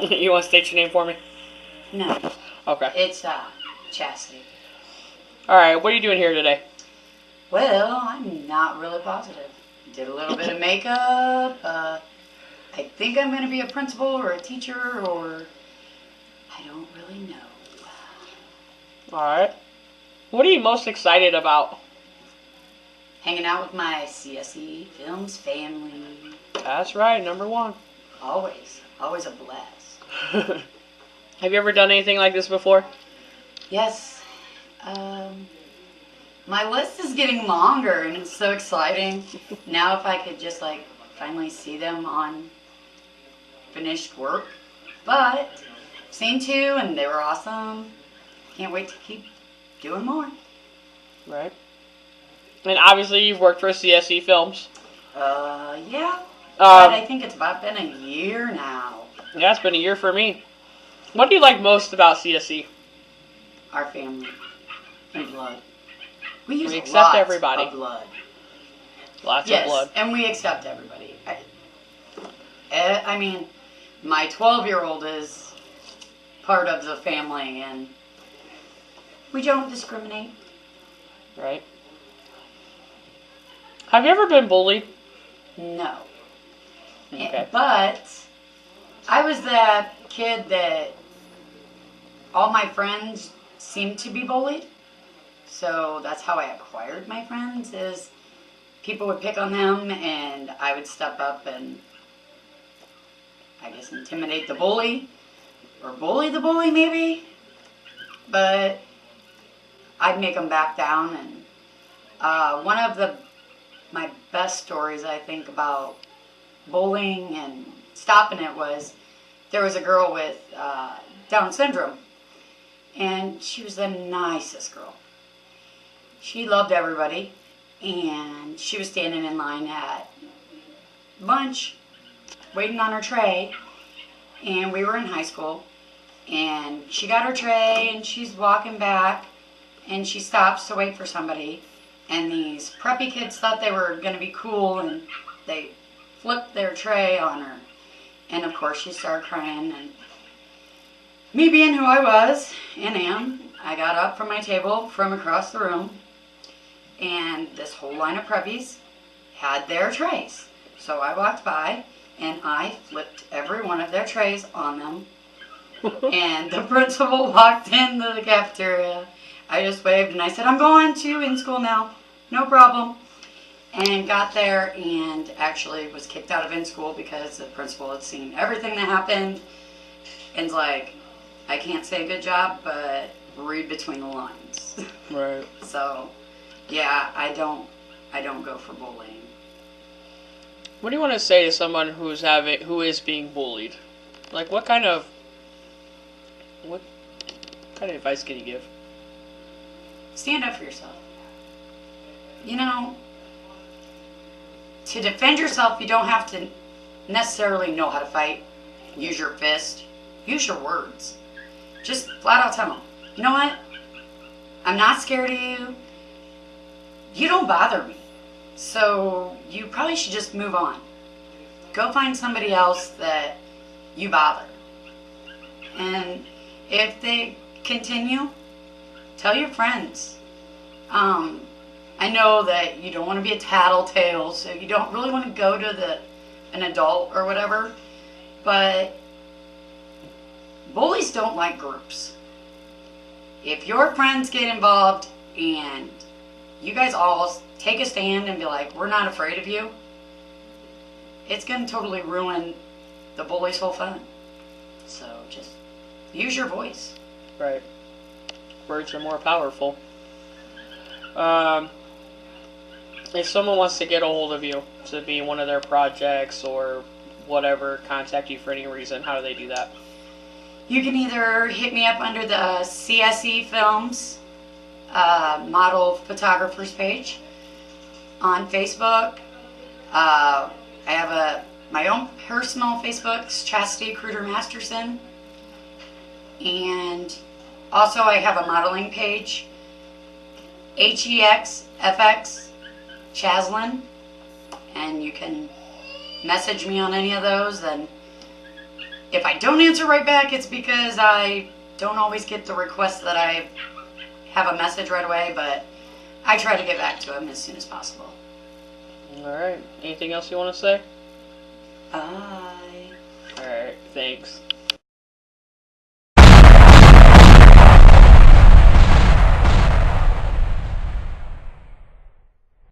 You want to state your name for me? No. Okay. It's Chastity. Alright, what are you doing here today? Well, I'm not really positive. Did a little bit of makeup. I think I'm going to be a principal or a teacher, or I don't really know. Alright. What are you most excited about? Hanging out with my CSE Films family. That's right, number one. Always. Always a blast. Have you ever done anything like this before? Yes. My list is getting longer, and it's so exciting. Now if I could just, finally see them on finished work. But I've seen 2, and they were awesome. Can't wait to keep doing more. Right. And obviously you've worked for CSE Films. Yeah. But I think it's about been a year now. Yeah, it's been a year for me. What do you like most about CSE? Our family. And blood. We use accept lots everybody. of blood. Lots of blood. And we accept everybody. I mean, my 12-year-old is part of the family, and we don't discriminate. Right. Have you ever been bullied? No. Okay. But I was that kid that all my friends seemed to be bullied. So that's how I acquired my friends, is people would pick on them, and I would step up and, I guess, intimidate the bully, or bully the bully maybe. But I'd make them back down. And one of my best stories, I think, about bullying and stopping it was, there was a girl with Down syndrome, and she was the nicest girl. She loved everybody, and she was standing in line at lunch, waiting on her tray, and we were in high school, and she got her tray, and she's walking back, and she stops to wait for somebody, and these preppy kids thought they were going to be cool, and they flipped their tray on her, and of course she started crying, and me being who I was and am, I got up from my table from across the room, and this whole line of preppies had their trays. So I walked by, and I flipped every one of their trays on them. And the principal walked into the cafeteria. I just waved, and I said, "I'm going to in school now. No problem." And got there, and actually was kicked out of in school because the principal had seen everything that happened. And's like, "I can't say good job, but read between the lines." Right. So, yeah, I don't go for bullying. What do you want to say to someone who is being bullied? Like, what kind of advice can you give? Stand up for yourself. You know, to defend yourself, you don't have to necessarily know how to fight. Use your fist. Use your words. Just flat out tell them, "You know what? I'm not scared of you. You don't bother me. So you probably should just move on. Go find somebody else that you bother." And if they continue, tell your friends. I know that you don't want to be a tattletale, so you don't really want to go to an adult or whatever, but bullies don't like groups. If your friends get involved and you guys all take a stand and be like, "We're not afraid of you," it's going to totally ruin the bully's whole fun. So just use your voice. Right. Words are more powerful. If someone wants to get a hold of you to be one of their projects or whatever, contact you for any reason, how do they do that? You can either hit me up under the CSE Films model photographers page on Facebook. I have my own personal Facebook's Chastity Cruder Masterson, and also I have a modeling page, HEXFX Chaslin, and you can message me on any of those, and If I don't answer right back, it's because I don't always get the request that I have a message right away, but I try to get back to them as soon as possible. Alright. Anything else you want to say? Bye. Alright, thanks.